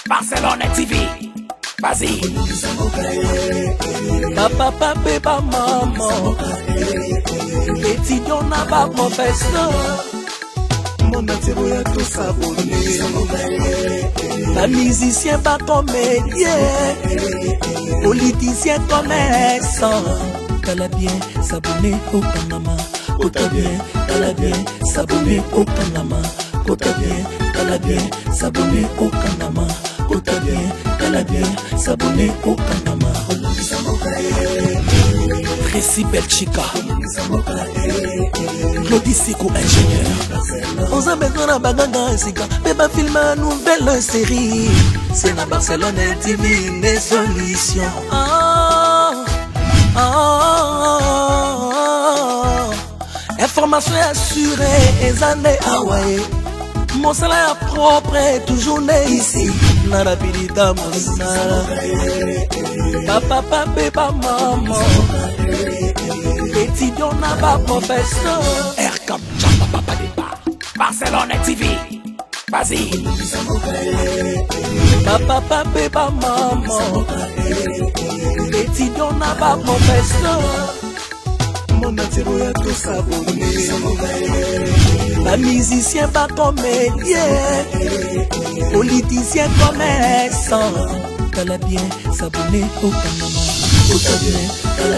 Barcelone TV. Vas-y. Papa, papa, maman. Étudiant n'a pas professeur. Mon atiro y'a tout s'abonner. La musicien pas comédien. Politicien commerçant. T'as bien s'abonner au Panama. T'as bien, t'as bien s'abonner au Panama. T'as bien, t'as bien s'abonner au Panama. T'as bien, t'as bien s'abonner au Panama. Tracy Belchica, Claudie Siko ingénieur. On a besoin d'un bagage et sika. Mais pas filmer une nouvelle série. C'est la Barcelone TV, les solutions. Information assurée, et années Hawaii. Mon salaire propre est toujours né ici. Narabilita mon salaire. Papa, papa, maman. Étudiant n'a pas professeur. Air comme Jamba Papa Débat. Barcelone TV. Vas-y. Papa, papa, maman. Étudiant n'a pas professeur. Mon atiro y'a tout s'abonner. La musicien pas comédien. Politicien commerçant. T'as bien s'abonner au Panama. T'as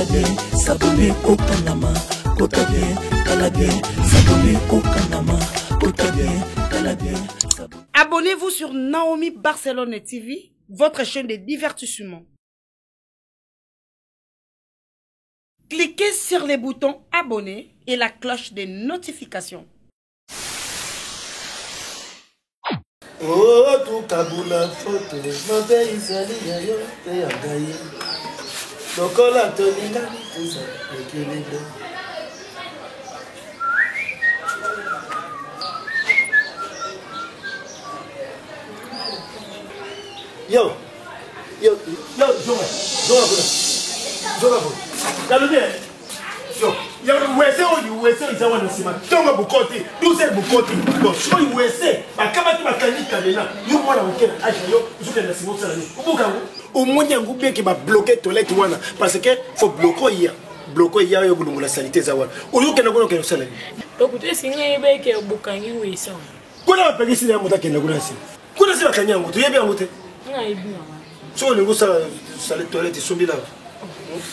bien s'abonner au Panama. T'as bien s'abonner au Panama. T'as bien s'abonner. Abonnez-vous sur Naomi Barcelone TV, votre chaîne de divertissement. Cliquez sur les boutons abonner et la cloche de notification. Oh, tout kaboula photo, ma belle Isali, yayo, te yangaye. Lokola toninga, tout ça, équilibre. Yo, Zoma, yo, wese izawa nasima. Tonga bukoti, duze bukoti. Yo, so wese, bakabati bakanika dena. Yo mwana ukena acha yo, uzuke na simo sana ni. Ubuka umunye ngubie ki ba bloquer toilette wana parce que faut bloquer ya yo bulungula sanité za wana. Uyuke na kono sala ni. Donc tu singa yebeke bukangi wesa. Kuna bapegisi na mutake na kuna si. Kuna si bakanyango, tu yebe ngote. Nga ibina. So le ngusa sala toilette sombila.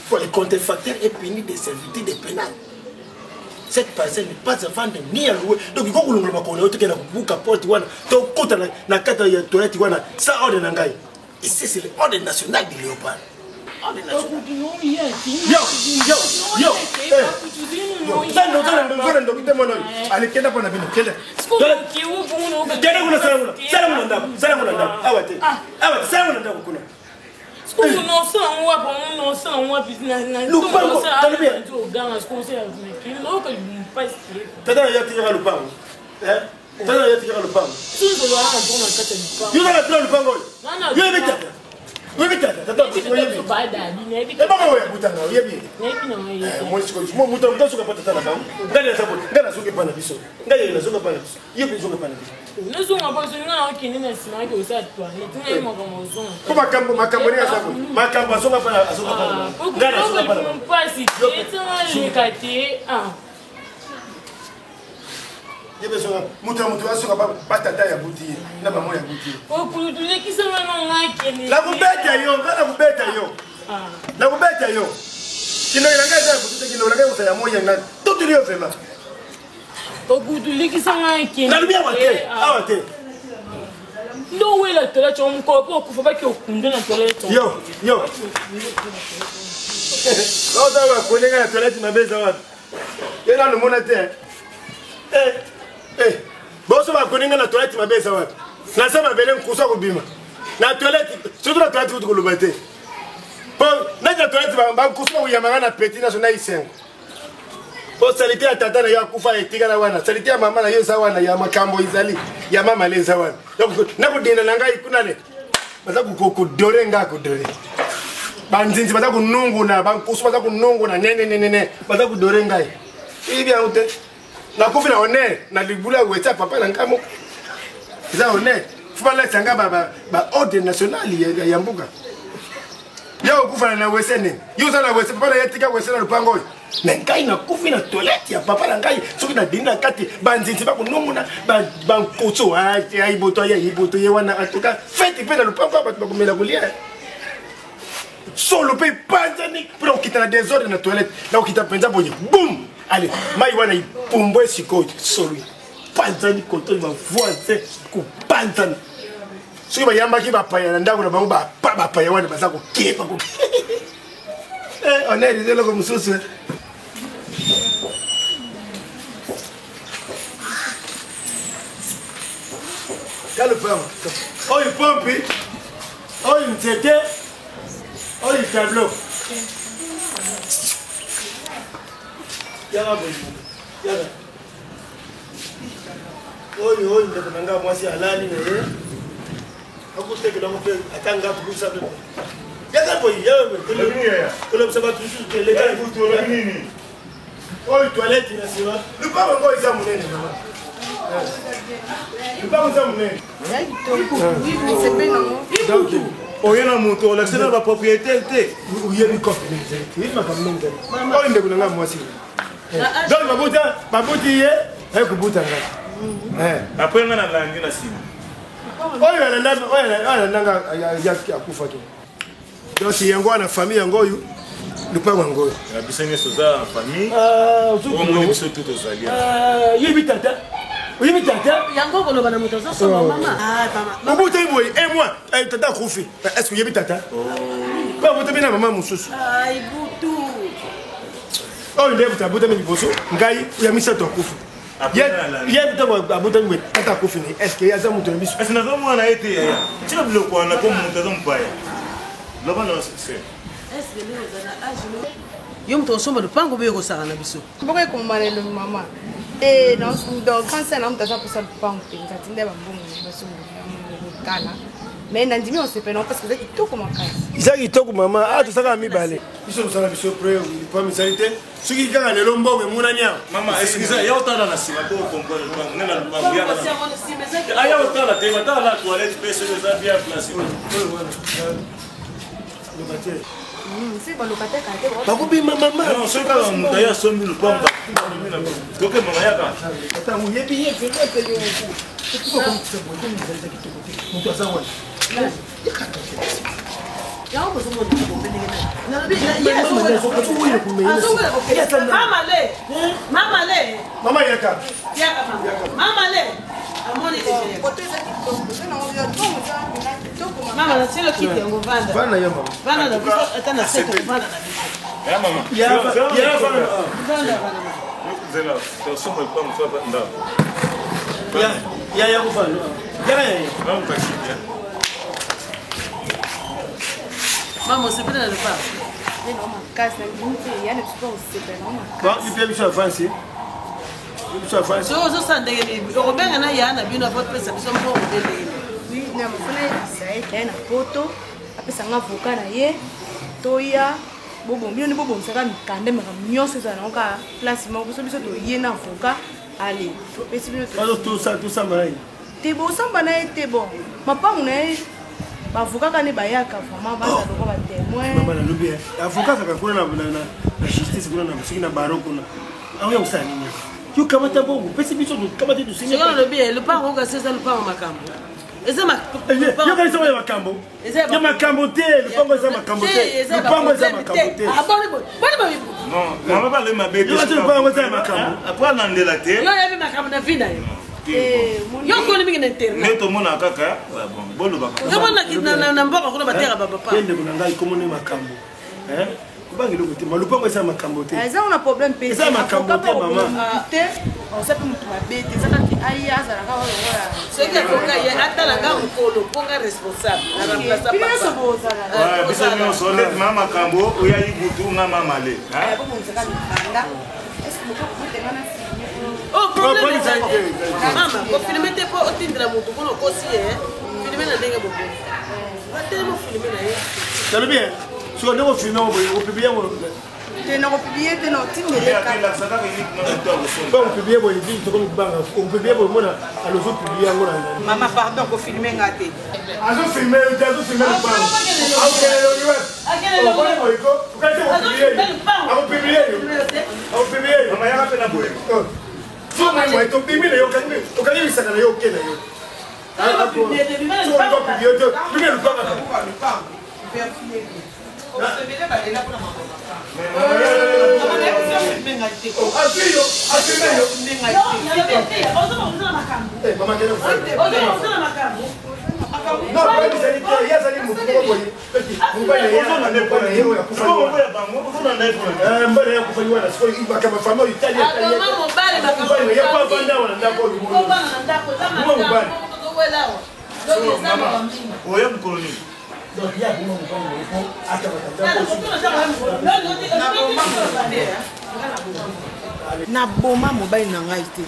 Pour les contrefacteurs et punis des servitudes des pénales. Cette parcelle n'est pas à vendre ni à louer. Donc il faut que nous connaissions que nous bouca porte wana. Donc quand na kata ya toilette wana, ça ordre nangai. Ici c'est l'ordre national du léopard. Ordre national. Yo. Allez, kenda pana bino, kenda. Kenda kuna salamuna. Awate, salamuna kuna. Non, ça, moi, business. No way la toilette, on me comprend qu'il faut pas qu'il y ait la toilette. Yo. Quand on va connaître la toilette, ma belle Zawad. Il y a le monétaire. Bon, ça va connaître la toilette, ma belle Zawad. Na ça ma belle Kousa Koubima. La toilette, surtout la toilette, vous le mettez. Bon, la toilette, va Kousa ou Yamana petit national ici. Bon, salité à tata na ya kufa etika wana. Salité à maman na yo zawana ya makambo izali. Ya mama le zawana. Donc na ko dina nanga ikuna ne. Baza ku dore nga ku dore. Banzinzi baza ku nungu na bankusu baza ku nungu na nene baza ku dore ngai. Ibi aute. Na kufi na one na libula weta papa na ngamo. Za one. faut pas laisser ordre national ya mbuga ya okufa na wesene yo za na wesene papa ya tika wesene lupango na ngai na kufi na toilette ya papa na ngai soki na dina kati banzinzi ba kunonguna ba nkotso ya iboto ye wana atoka fete pe na lupango ba kumela kulia solo pe panzani pour quitter la désordre na toilette là okita penza bonye boum allez mai wana ipombo esiko solo panzani koto ba voisin ku panzani soki bayambaki bapaya na ndako na bango bapaya wana baza kokepa ko on est désolé comme mosusu kale pama oyo pompi oyo nzete oyo tableau yaga boyi yaga oyo ndeko na nga mwasi alali na ye akutekela ko pe atanga kubusa pe yaga boyi yaga kolo msaba tusu ke leka butu la nini oyo toilette na siwa lupa ngo isa munene mama lupa ngo munene donc oyena moto la sena ba propriété te uyebi kofi ni makamenge oyo ndeko na nga mwasi donc babuti ye ay kubuta nga après nga na langi na sima oyo nanga yaki akufa to donc yango na famille yango oyo lupango yango oyo bisenye soza en famille omoni biso tout ozali yebi tata yango koloba na moto azosoma mama obuta iboye moi tata akufi est-ce que yebi tata ba buta bina mama mususu ai butu oyo ndebu tabuta mi liboso ngai ya misato akufi ye tabo abuta mi tata akufi ni est-ce que yaza muto biso est-ce na zo mwana ete ya tira biloko wana ko muto zo mpaya loba na c'est est-ce que leo zana ajino yo moto osomba lupango beye kosaka na biso mboko ekomalelo mama donc quand c'est un homme d'aza posa lupango mpenza tinde bambongo basomotala mais nandimi osepena parce que eza kitoko makasi eza kitoko mama tosaka mibale biso tosala biso pre pa misali te soki kaka lelo mbongo emonani awa mama excuse ya otala na sima to comprendre lupango nena lupango ya aya otala te batala la toilette pe se za bien placé si balokate kate bakobima mama non soki kaka moto ya sombi lupango toke mama yaka tango yebi ye pele moto aza wana mama yaka mama nasilo kiti yango vanda vana ya mama vanda na biso atana seto vanda na biso ya mama ya vana zela to sombo lupango so ba nda ya kufana ya mama kashikia mama osepela na lupango makasi nandimi yani biso osepela bon ipe biso avance biso avance so ozosala ndenge okobenga na ya na bino apopesa biso mbongo te ndenge na mafana yebisa ete aye na poto apesanga avoka na ye toya bino nde bobomisaka mikanda makambo nyonso ezala nango kaka place moko biso toye na avoka ale pesi bino tosamba na ye te bosamba na ye te bon mapangu na ye bavoka kane bayaka vraimen baza loko batémoin mama nalobi avoka kaka kuna na justice kuna na soki na baro kuna aoya kosala nini yo kamata bongo pesi biso kamata sikoyo olobi lupango okasi eza lupango makambo eza yokanisa oyo makambo ya makambo te lupango eza makambo te lupango eza makambo te non mama ba le mabe yo kati lupango eza makambo après na ndela te yo yebi makambo na vida yo koni mingi na internet ne to mona kaka bon bolo ba omona na mboka kuna bateka bapapa yende kuna ngai komona makambo kubangi loko te malupango eza makambo te eza una problème pe eza makambo te mama te osape mutu mabe te eza kati aye azalaka oyokola soki akoka ye atalanga mokolo mponga responsable na remplaça nyonso bozala biso nyonso mama makambo oyayi butu nga mama le bobomisaka mikanda estce bokokutenga na oh problème ezali mama kofilme te mpo otindela motu mpona okosi ye filme na ndenge bobo batelema filme na ye talobi soki ndenge ofilme oboye opiblie yango te na kopublier te na otindele on publier bon dit to comme banga on publier bon mona alors zo publier ngona Maman pardon ko filmer ngate. azo filmer le banga OK on publier mama ya pe na boye so moi to publier yo kan bisa na yo kena yo oya mkoloni na boma mobali na ngai te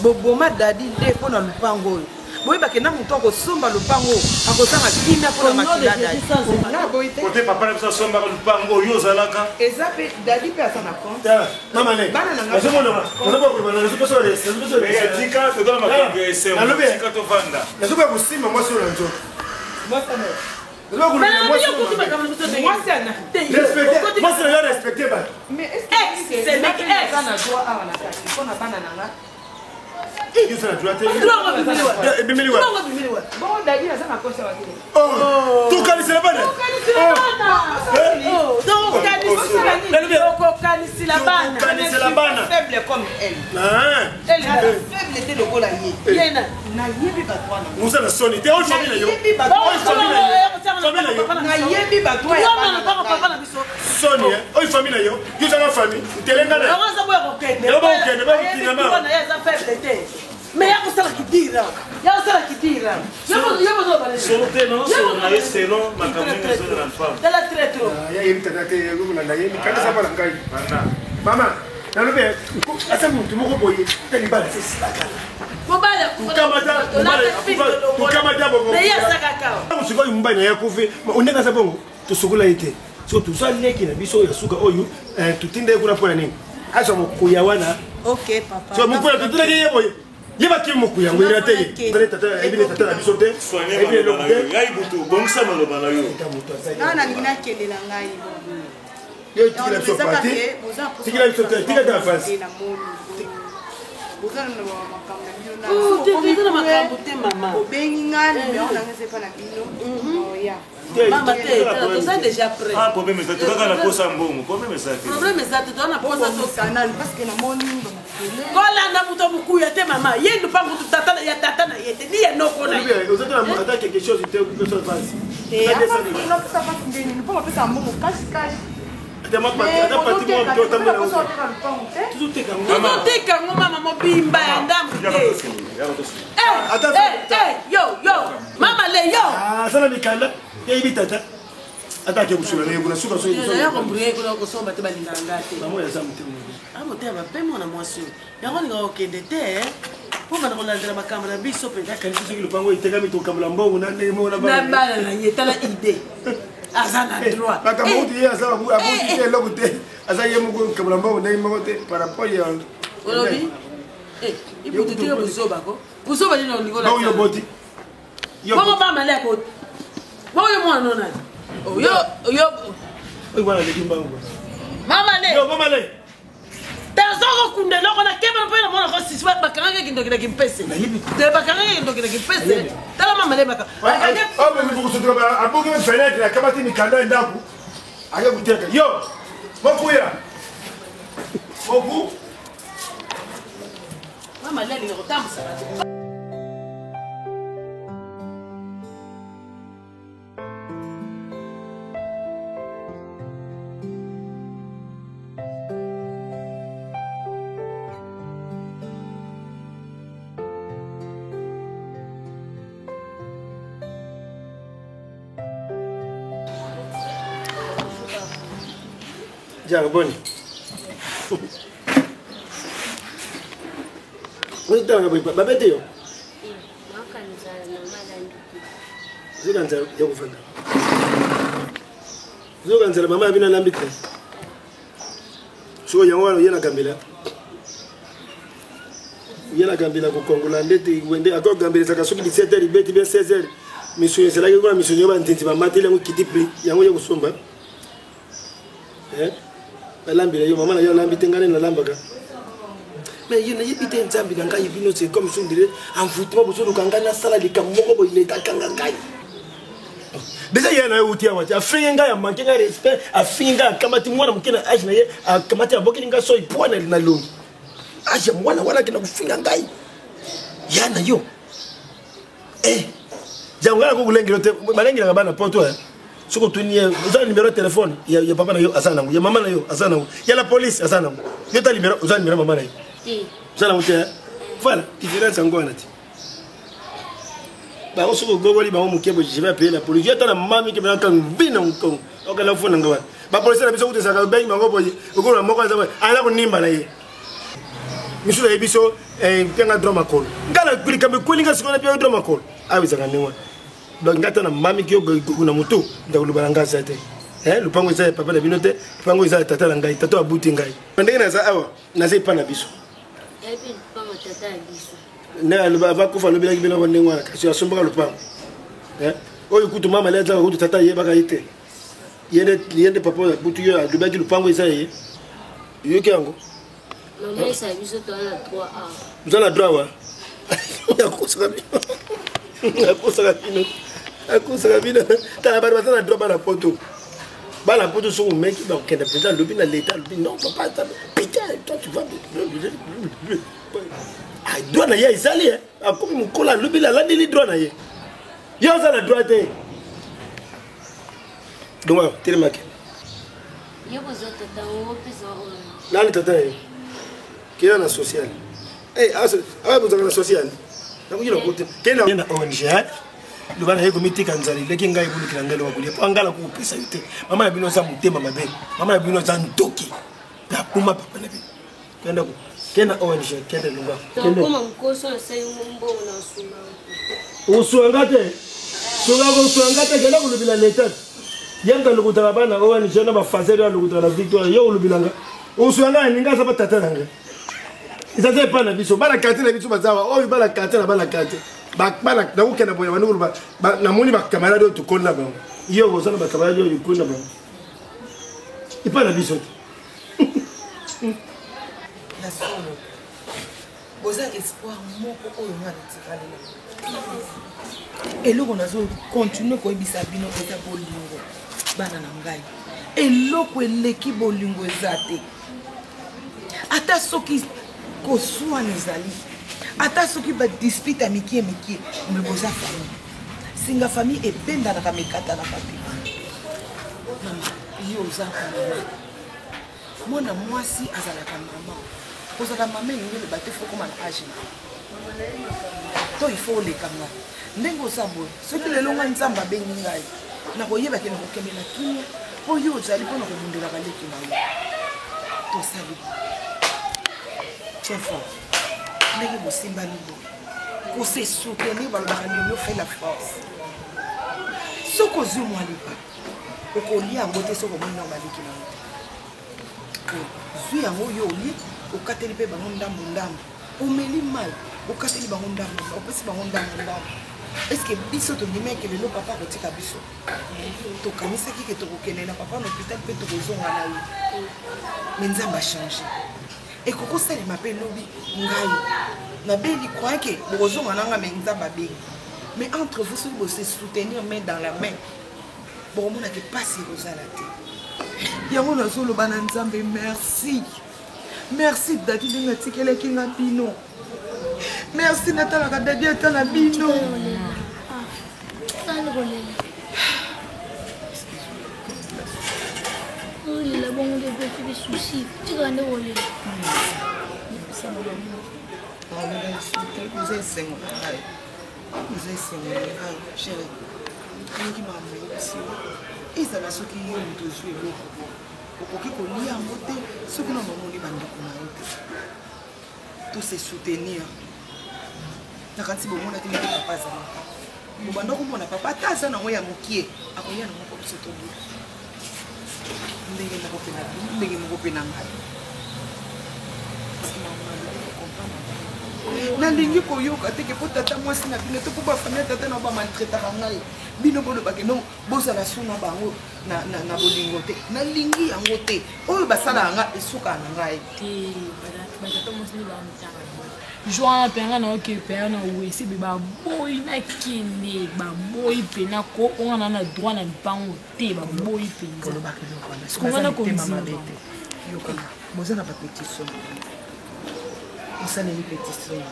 boboma dadi nde mpo na lupango oyo boyebake na moto akosomba lupango akozanga kimia mpo na makila dadi kote papa na biso asombaka lupango oyo ozalaka eza mpe dadi mpe aza na compte tika tozala makambo ya esentika tovanda nazoba kosima mwasi oyo na nzoto mwasi nayo respecte bato tokanisela bana okokanisila bana faible comme elle elle est faible te lokola ye yena nayebi bato wana musa na soni te oyo famille na yo nayebi bato soni oyo famille na yo yozanga famille telengana mais ya kosala kidira solo te non solo na ye selon makambo nyonso na femme tala très trop yayebi tata te yokolanda ye mikandisa bana ngai mama nalobi asa motu moko boye te libala sesilaka sikoyo mobali na ye akufi ondenge aza bongo tosokola ye te so tozwa leki na biso ya suka oyo tutinde ye kuna mpo na nini azwa mokuya wana so mokuya tutindaki ye boye ye bakimi mokuya yango ina te ebine tata na biso te yai butu bongisa maloba na yo nalingi nakelela ngai yo tikila biso pati tikila biso te tika ta avance obengi ngai numero nanga eza epa na bino oya Mama te, toza déjà prêt. Ah, problème est que tu as la pose en bon. Problème est ça. Problème est ça, tu dois la pose au canal parce que na moni ndo. Kola na muto mukuya te mama, yendo pa muto tata ya tata na yete, ni ya noko na. Vous êtes là pour attaquer quelque chose de personne face. Et après non ça pas ndeni, ne pas faire ça mon cache cache. tuzotika ngo mama mobimba ya ndambu te yo mama le yo asala mikanda yeyibi tata atake busula naye kuna suka yakombrie kuna kosomba te balingaka nga te amotema mpe mwana mwasi oyo yango ninga kokende te mpo bana kolandela makambo na biso mpenza soki lopango etekami tokambola mbongo na ndenge moko na bana na ye tala ide aza na droit makambo kuti ye aza aboti te eloko te aza ye moko kambola mbongo ndenge moko te par rapport ya olobi ibutu tika buzoba ko buzoba nini olingo bongo yo boti bongo bamale akoti bongo yo mwana nonani oyo mwana leki mbango mamale yo mamale tazoko kunde loko na kema mpo na mwana ko sisi bakanga kindoki na kimpese te bakanga kindoki na kimpese tala mamale baka oh mais vous vous aboki fenêtre la kamati mikanda ndaku ake kuteka yo mokuya moku mamale ali kotambusa Diago Boni. Onde tá a babete yo? Zuganza ya kufanda. Zuganza mama abina lambite. so yango yena gambela yena gambela ko kongola ndete wende ako gambela saka soki 17h ibeti bien 16h mission c'est là que la mission yoba ntenti ba matele ngo kiti prix yango yo kusomba balambila yo mama na yo lambi tengane na lambaka mais yena yibite nzambi kanga yibino c'est comme si on dirait en foutement boso do kanga na sala lika moko bo ile kanga ngai déjà yena yo utia wati afinga ya mankenga respect afinga kamati mwana mkena age na ye kamati aboki nga so ipona na longi age mwana wala kina kufinga ngai yana yo jangala ko kulengelo te balengela bana poto soko tunie uza numéro de téléphone ya papa na yo asana ya mama na yo asana ya la police asana yo ta numéro uza numéro mama na yo sana uta voilà différence encore na ti ba on soko gogoli ba on mukebo je vais appeler la police ya ta na mami ke ba kan bina nko okala fona ngawa ba police na biso utesa ka bengi mango boye okona moko za ala ko nimba na ye misu na biso penga drama call ngala kulika me kulinga sikona pia drama call awi zanga newa donc ngata na mami ki na moto ndakuluba nga sate lupango isa papa na binote lupango isa tata na ngai tata abuti ngai ndenge na za awa na ze pa na biso epi lupango tata ya biso na luba ko fa lobela kibela wonde ngwana kasi asomba lupango oyo kutu mama leza kutu tata yeba ka ite yende papa abuti yo luba ki lupango isa ye yo ke yango mama isa biso to na 3A vous avez droit wa ya kusaka akusaka bino tala bana batana droit bana poto so meki ba kenda président lobi na l'état lobi non papa ta putain toi tu vas ai droit na ya isali akomi mukola lobi la landeli droit na ye yo za na droit te donc telemake yo bozo tata o pesa o nani tata ye kila na social awa bozo na social nakujira kuti kenda na ONG le bana yego mitika nzali leki ngai kulikira ngelo wakulia pangala ku pesa yote mama bino za mutema mabe mama bino za ndoki ta kuma papa na bino kenda ONG kenda lunga koma mkoso na sai mumbo na usuangate kenda kulubila leta yanga lukutala bana ONG na ba fazeli lukutala victoire yo lubilanga usuanga ninga za batata nanga isaze pa na biso bana kate na biso bazawa oyo bana kate na bana kate bana na ukena boya banulu ba na moni ba camarade to konna ba yo bozana ba camarade yo konna ba ipa na biso la solo boza espoir moko oyo ngana tikale eloko nazo continuer ko ebisa bino eza bolingo bana na ngai eloko eleki bolingo ezate ata soki koswana ezali ata soki ba dispute mikie meboza famille singa famille ependanaka mikata na papi mama yo oza mwana mwasi azalaka mama kozala mama engele bate fokoma na age to ifo olekanga ndenge oza boye soki lelo nga nzambe abengi ngai nakoyebake na kokende na kimia mpo yo ozali mpona kobundela baleki na yo tosali tiens fort ndenge bosimbani boye kose soutenir balobaka ndenge fait la force soki ozwi mwa lipa okolia yango te soki omoni na baleki na yo zwi yango oyo olie okateli mpe bango ndambo omeli mal okateli bango ndambo opesi bango ndambo eske biso tondimeke lelo papa kotika biso tokanisaki ke tokokende na papa na hôpital mpe tokozonga na ye me nzambe achange ekokosalema mpe lobi ngai nabeli croyake bokozonga nanga me nzambe abengi mais entre vous soki bose soutenir main dans la main bokomonake pasi ekozala te yango nazoloba na nzambe merci dadi ndenge atikelaki nga bino merci natalaka dadi atala bino olela bongo nde epefi bisusi tika nde kolela vous esengo na ngai chéri olingi makambo yebisi ezala soki yo moto ozwi eloko okoki kolia yango te soki na momoni bandeko na yo te to se soutenir nakanisi bomonaki ndenge papa azalaka bobanda komona papa ata aza nango ya mokie akoya na moko biso tobola ndenge moko mpe na ngai nalingi koyoka teke po tata mwasi na bino to po bafamille tata na bamaltraitaka ngai bino bolobake no bozala suna bango na bolingo te nalingi yango te oyo basalaka nga esuka na ngai joana penga na oke penga na wesi be baboyi na kende baboyi pena ko onga na droit na lipango te baboyi penza skongana konzima yokana bozana ba pétition osaleli pétition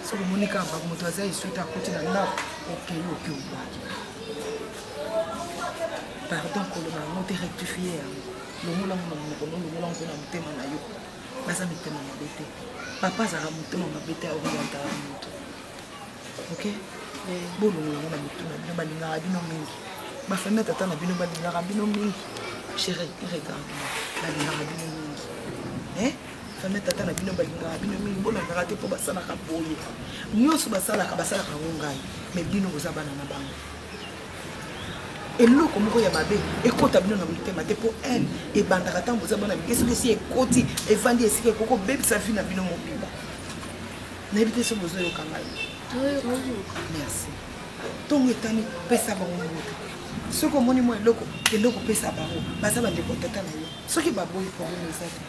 soko monika ba moto azali suita koti na na okeyi obaki pardon koloba ngo te rectifier yango longola ngo na monoko longola ngo na motema na yo baza mitema mabe te papa azalaka motema mabe te aorientaka moto ok bolongola ngo na motu na bino balingaka bino mingi bafamille tata na bino balingaka bino mingi chéri regarde balingaka bino mingi famille tata na bino balingaka bino mingi bolangaka te mpo basalaka boye nyonso basalaka ngo ngai mais bino boza bana na bango eloko moko ya mabe ekota bino na motema te mpo elle ebandaka ntango boza bana mike soki esi ekoti evandi esika ekoko bebisa vi na bino mobimba nayebi te so bozoyoka ngai merci ntongo etani pesa bango moto soki omoni mwa eloko pesa bango baza bandeko tata na yo soki baboyi problème eza te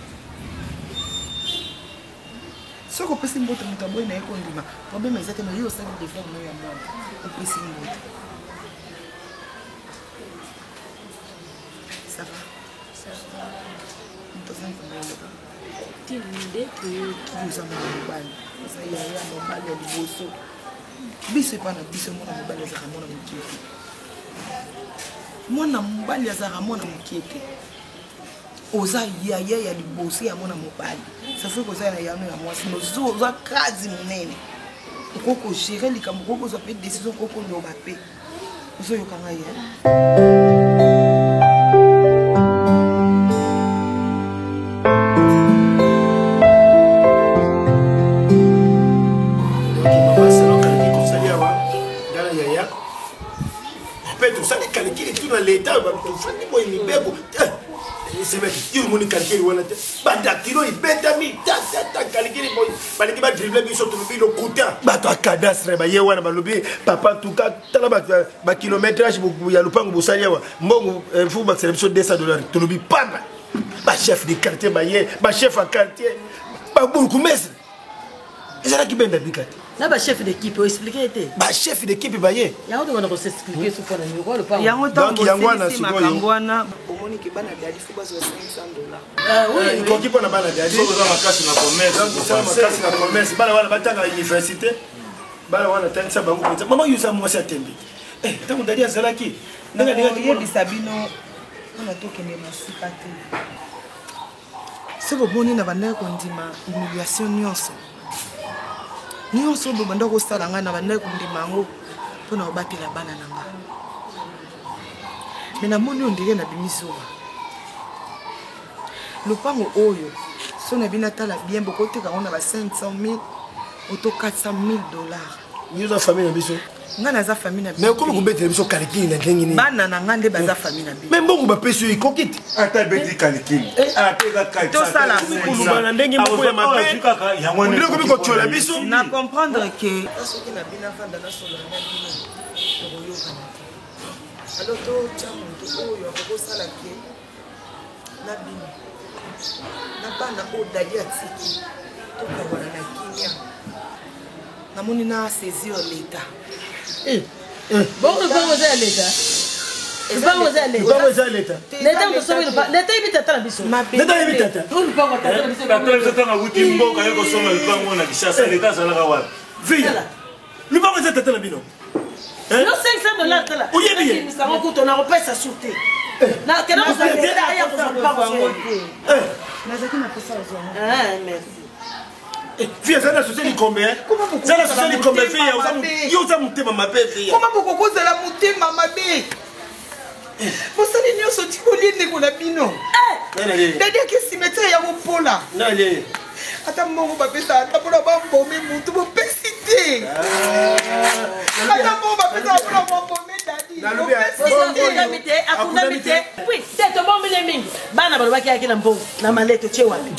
soki opesi mbote moto aboyi na ye kondima problème eza te ma yo osali devoir no ya mwana opesi mbote ça va mobali ya liboso biso epa na biso mwana mobali azaka mwana mokie te mwana mobali azaka mwana mokie te oza yaya ya liboso ya mwana mobali safai koza na yano ya mwasi oza kazi monene okoko gere likambo okoko ozwa mpe décision okoko loba mpe ozoyoka ngai l'état bafandi boye mibeko il moni calcul wana te badakilo ibetami ta calcul boye balingi ba dribble biso to bino kuta bato a cadastre ba ye wana balobi papa tuka tala ba kilométrage ya lupango bosali wa mbongo fu ba biso $200 to lobi pamba ba chef de quartier ba ye ba chef à quartier ba burgomestre ezala ki benda bikati na ba chef d'équipe o expliquer te ba chef d'équipe ba ye yango to ko s'expliquer sur pour le numéro le pas yango donc yango na sikoyo wana omoni ke bana dadi fu bazo $500 oui ko ki pona bana dadi so za makasi na commerce bana wana batanga université bana wana tangisa bango penza mama yusa mwasi atembi tango dadi azalaki ndanga yebisa bino wana tokende mosika te soko boni na banda kondima humiliation nyonso bo banda kosala ngai na banda kondima yango mpona kobatela bana na ngai me namoni oyo ndenge na bimisoba lopango oyo so na bino atala bien bokoteka yango na ba $500,000 oto $400,000 yuza famille na biso nga naza famille na biso mais comment kubetela biso calcul na ndenge ni bana na nga nde baza famille na biso mais mbongo bapesi oyo ikokiti ata beti calcul tosala kulumana ndenge moko ya mabe ndenge komi kotiola biso na comprendre ke soki na bino afanda nasolola na bino tokoyokana te alors totya moto oyo akokosala ke na bino na bana oyo dali atiki tokabwana na kimia namoni na saisir l'état bon le za l'état L'état ibita tala biso l'état ibita tala tout le pas tala biso tata tata nguti mboka yoko soma lipango na Kishasa l'état zalaka wapi via le pas vous êtes tala bino non $500 tala oui bien ça va coûter on a repère sûreté na kana ko ça l'état ya ko ça pas nazaki na pesa zo merci via ça la société combien ça la société combien via yo za mutema mabe via comment boko kozala mutema mabe bosali nyonso tikolie ndeko na bino dadi akesi cimetière ya kopola ata mbongo bapesa ata mpona bambome mutu bopesi te ata mbongo bapesa mpona bambome dadi akundami te oui te tobombile mingi bana balobaki yaki na mbongo na maleto tye wapi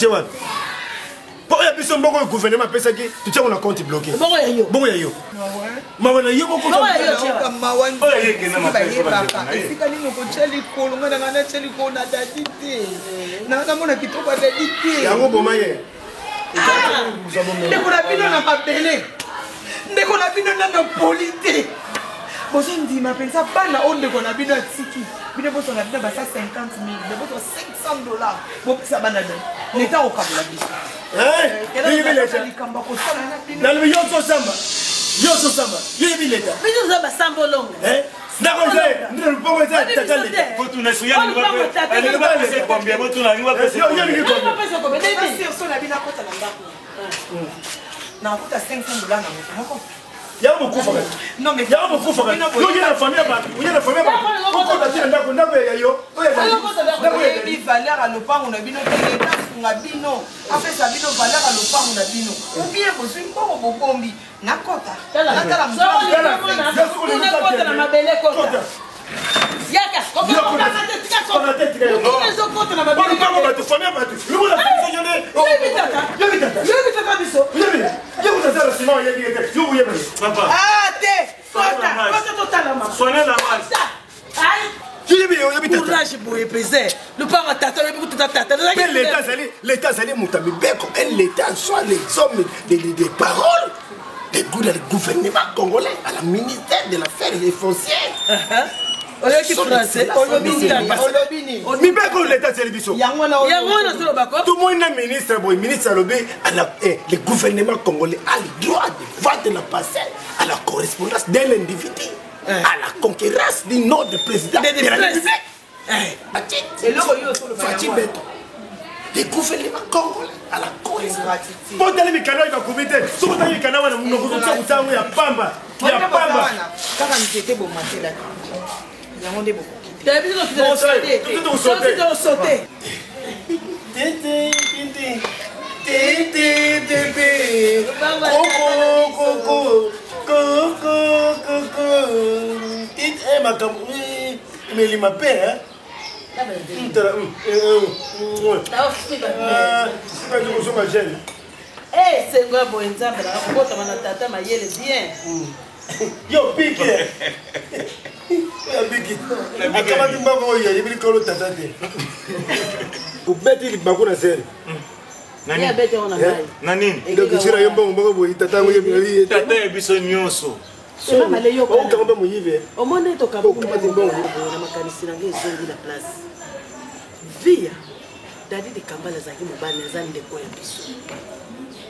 po ya biso biso mbongo le gouvernement pesa ki tu tiens on a compte bloqué Bongo ya yo. bongo ya yo mawa na yo boko Bongo ya yo tia. Mawan. Oh ye ke na mapesa Baka. Esika nini ko cheli ko longa na ngana cheli ko na dadi te. Na mona kitoko dadi te. yango bomaye Ndeko na bino na mabele. Ndeko na bino na polite. Bozo ndima pensa bana o ndeko na bino atiki. Bino bozo na bino basa 50 000, de bozo $500. Bo pesa bana de. Leta o kabula biso. Yebi leta. Likamba ko sala na bino. Na le yoso samba. Yoso samba. Yebi leta. Bino za basambo longo. Ndako nze, ndelo bongo nze tata leta. Botu na suya ni wape. Ani ba pesa combien botu na ni wa pesa. Yo ni ko. Pesa ko bede. So na bino kota na ndako. Na kuta $500 na moko. Yabo kufa. Non mais yabo kufa. Yo yena famille ba. Yo yena famille ba. Ko ta tira ndako ya yo. Oyebi valeur à lopango na bino teleta funga bino apesa bino valeur à lopango na bino ubie bozwi mbongo bobombi nakota natala kota na mabele kota yaka kokota na tetika kota ezokota na mabele kota ba tu famille ba tu yo la famille jone yebi tata biso yo utazala sima yebi yebi yo yebi papa ah te kota totala mama sonne la masse ai courage boye pese le pas tata le beaucoup tata l'état zali mutabi beko l'état soit les hommes des paroles les goûts du gouvernement congolais à la ministère de l'affaires foncières oyoki français olobini mi beko l'état zali biso yango na solo bako tout le monde ministre boy ministre lobé à la le gouvernement congolais a le droit de vendre la parcelle à la correspondance d'un individu à la concurrence du nom du président de la République. Fatih Beto. Le gouvernement congolais à la correspondance. Pour d'aller me canal va comité. Tout le monde canal va nous nous ya pamba. Ya pamba. Quand on était bon matin là. Il y a un débat. T'as vu nous sauter. Mais il m'appelle, hein? C'est quoi, bon, exemple, la tata m'a yé bien. Yo, pique! Akamati mbako ya yibili kolo tata de. Ubeti libako na sere. Nani? Nani? Donc sira yombo mbako bo tata ngo yebili. Tata ebiso nyonso. Sema maleyo ko kamba muyive. Omone to kabu kumati mbongo na makanisi nange zongi la place. Via dadi de kambala zaki mubane zani de ko ya biso.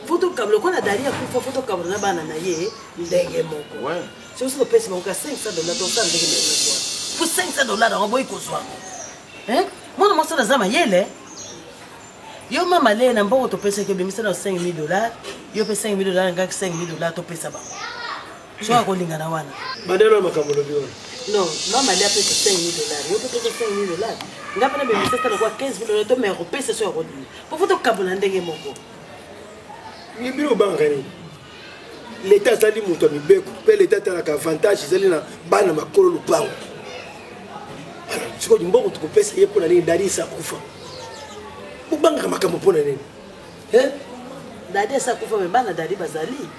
Foto kablo kona daria kufa foto kablo na bana na ye ndenge moko. Ouais. C'est aussi le pèse mon $500 donc ça ndenge moko. Pour $500 on boy ko swa. Mwana mwasa na zama yele. Yo mama le na mbongo to pesa ke bimisa na $5,000. Yo pesa $5,000 ngaki $5,000 to pesa ba. Soa kolinga na wana. Badelo makamolo biona. Non, mama le pesa $5,000. Yo pesa $5,000. Ngapa na bimisa na kwa $15,000 to me ko pesa so ko. Pour foto kabula ndenge moko. Ni biro bangani. L'état sali muto mibeko, pe l'état tala ka avantage sali na bana makolo lupango. Alors, siko mbongo tukopesa yepo na nini darisa kufa. Ubanga makambo pona nini? Dadi sa kufa me bana dadi bazali.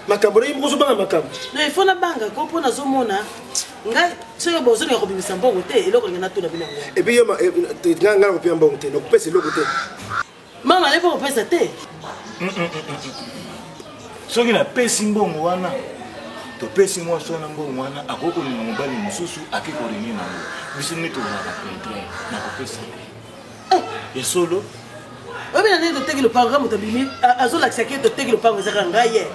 Makambo ni mbuzo banga makambo. No ifona banga ko pona zomona. Ngai soyo bozo ni ko bimisa mbongo te eloko ngena tuna bina. Et puis yo nganga ko pia mbongo te, no kopesa eloko te. Mama lepo ko pesa te. Soki na pesi mbongo wana to pesi mwa sona mbongo wana akoko ni mobali mususu akiko ringi na biso ni to na pendre na ko pesa ya solo obi na ndo teki le programme to bimi azola kisaki to teki le programme zaka ngaye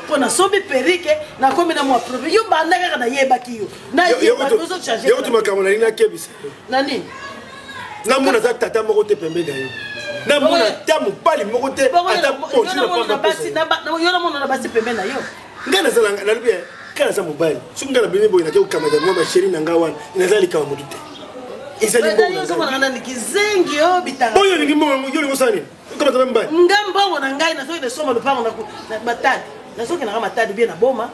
pona sombi perike na komi na mwa problème yo banda kaka na yeba kiyo na yeba bozo changer yo to makambo na nina kebisa nani na mona za tata moko te pembe na yo na mona tamu pali moko te ata ponchi na pamba basi na yo na mona na basi pembe na yo ngana zala na libye kana za mobile sunga na bimi boy na ke ukamata mama sheri na ngawana inazali kama mutu te izali mbongo yo soma na nikizengi yo bitanga boyo ni mbongo yo ni sani ukamata mbaya ngambongo na ngai na soki de soma lupango na batadi na soki na kama matadi bien na boma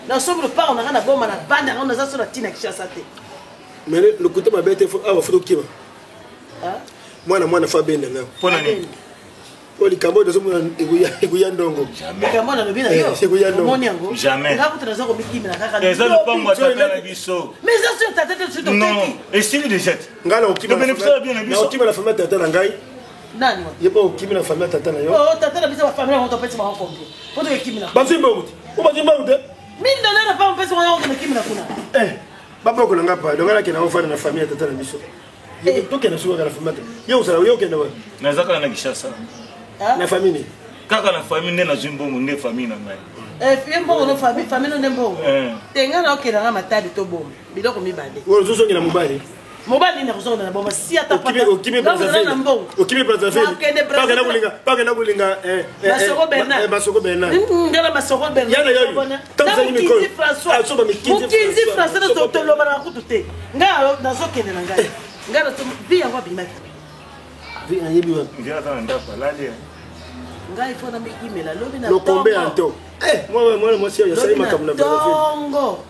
na soki lupango na kana boma na banda na za so na tina kishasa te mais le côté mabete awa foto kiba mwana fa benda nga pona nini po likambo de somo ekuya ndongo likambo na lobi na yo ekuya ndongo jamais nga kutu naza komikimela kaka eza lupango atata na biso mais eza sur tata te sur non estime de jet ngala okima le bénéficiaire bien na biso okima na famille tata na ngai nani yepo okimi na famille tata na yo oh tata na biso ba famille on topesi ba kombi poto ekimela bazimba kuti obazimba kuti mine dollar pa mpesi wana on ekimela kuna baboko na ngapa dongala kena ofana na famille tata na biso tokenda suka na famille yo usala yo kenda wa naza kaka na Kishasa na famille kaka na famille nde nazwi mbongo nde famille na ngai mbongo no famille no mbongo tenga na okenda nga matadi to bomo biloko mibale ozosongela mobali mobali na kozonga na bomba si ata okimi pakena kulinga Masoko Bernard ngala Masoko Bernard mukinzi François to toloba na kutu te ngalo nazokende na ngai ngalo to bi yango bimaki vi ayebi wa ngira ta ndapa lali ngai fona mikimela lobi na lokombe anto moi si ya sali makamuna tongo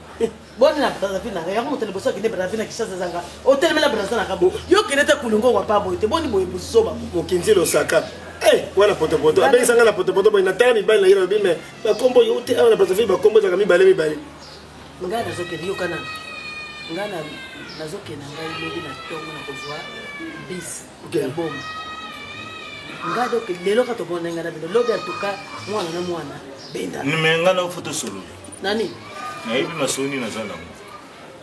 boni na Brazzaville na ya ko teleboso kende Brazzaville na Kishasa zanga hotel mela Brazzaville na kabo yo kende ta kulungo kwa pabo te boni boye busoba mokinzi lo saka wana potopoto abe sanga la potopoto boy na tani bali na yero bime ba kombo yo te ana Brazzaville ba kombo zaka mibale ngana nazokende yo kana ngana nazokende ngai lobi na tongo na kozwa bis ya bom ngado ke lelo ka to bona ngana bino lobi atuka mwana na mwana benda nimengana photo solo nani naibi masoni na zala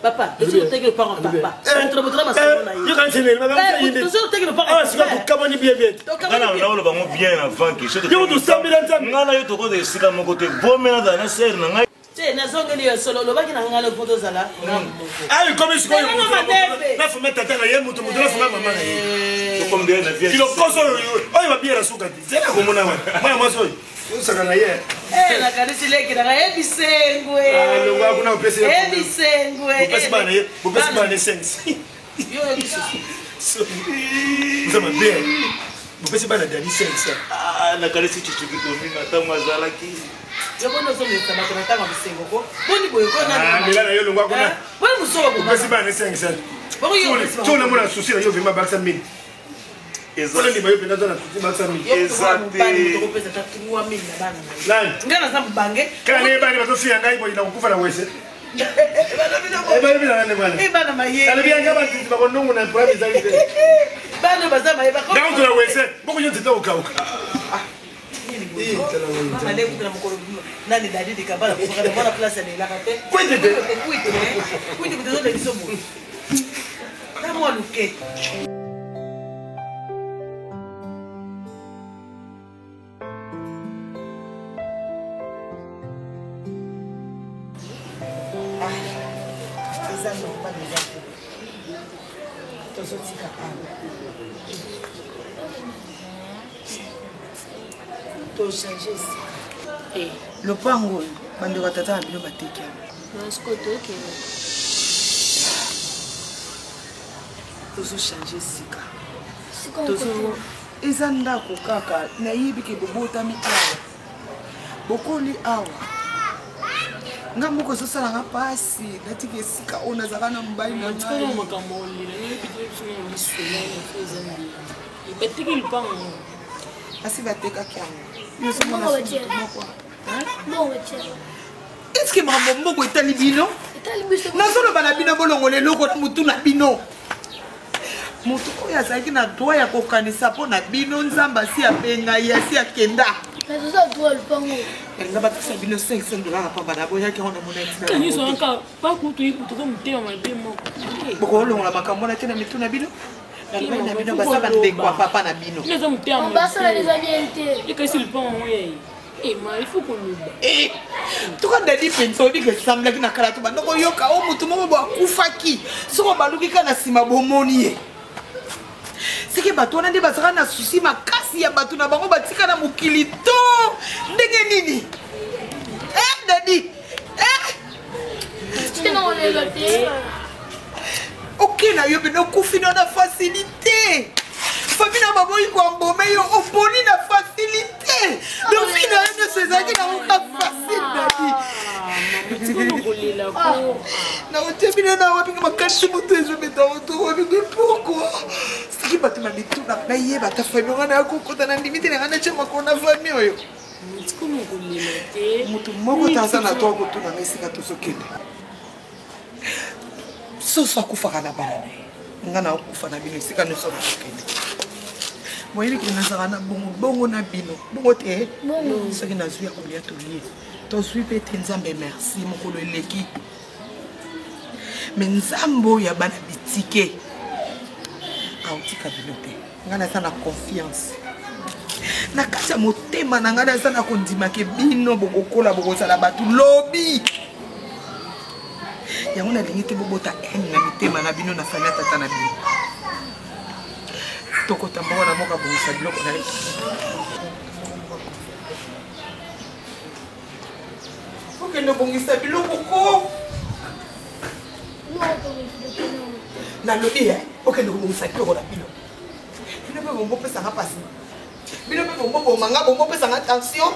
papa tu te que parent papa entre botra masoni na yo kan sene na ba yinde tu te que parent sika ko kamoni bien ngana na lo bango bien avant que je te yo tu sambila nzambe ngana yo to ko de sika moko te bomela da na ser na ngai te na zongeli yo solo lo baki na ngalo photo zala ai comme siko yo na fuma tata na ye mutu na fuma mama na ye to comme bien na vie kilo koso oyo ba biera suka ti zeka ko mona mwana mwaso usaka na ye na kanisi leki na ebisengwe lo wa kuna upesi ebisengwe upesi bana sense yo ebisengwe nzama bien upesi bana dadi sense na kanisi chichuki to mimi atamu azala ki yo bono so le sama kana tanga bisengo ko boni boye ko na mila na yo lo wa kuna boni muso ko upesi bana sense boni yo tu na mona susi na yo vima baksa mini Ezole ni bayo penda zona tuti baksa mini ezate to pesa takiwa mini na bana nani ngana za mbange kana bani batofia ngai boy na kukufa na wese bana maye alibia ngaba tuti bakonungu na prime zalite bana bazama yeba ko ndio tuna wese boko nyote ta ukauka mama leo kuna mkoro nani dadi dikabala kwa mwana place ni la kate kwende kwende zote bisomo kama luke lopango bandeko tata na bino bateki tozochange sika eza ndako kaka nayebi ke bobotami awa bokoli awa nga moko ezosalanga mpasi natiki esika oyo nazalaka na mobali na asi batekaki yango eske makambo mboko etali bino nazoloba na bino bolongola eloko mutu na bino motu oyo azalaki na droit ya kokanisa mpo na bino nzambe asi abenga ye asi akenda elinga bakisa bino 500 dollars pamba na boyaki yango na monabokolongola makambo wana te na mitu na bino nalobai na bino baza bandeko ya papa na bino toka dadi mpenza obika esamblaki na kala to bandoko yoka o motu moko bo akufaki soko baluki kaka na nsima bomoni ye seke bato wana nde bazalaka na susi makasi ya bato na bango batika na mokili to ndenge nini dadi oke na yo pene okufi na facilité famille na baboyi koambome yo oponi na facilité lofi na yo nyonso ezalaki na moka facile dadi na otie bino na wapinga makasi moto ezobeta moto wabingi pourquoi soki bato na mituna nayeba ta famille nga na kokota na ndimite na nga na tia makolo na famille oyo moto moko taza na to akotuna nga esika tozokende soso akufaka na bana na ye nga na okufa na bino esika nyonso nazokende moyebi ke nazala na bongo na bino bongo te soki nazwi ya kolia tolie tozwi mpe te nzambe merci mokolo eleki me nzambe oyo ya bana bitike aotika bino te nga naza na confiance na kati ya motema na nga naza na kondimake bino bokokola bokozala bato lobi yango nalingi te bobota ene na mitema na bino na fami tata na bino tokotamboko na moka bongisa biloko na ye okende bongisa biloko ko nalobi okende kobongisa biloko na bino bino mpe bombopesanga pasi bino mpe bombobomanga bombopesanga tension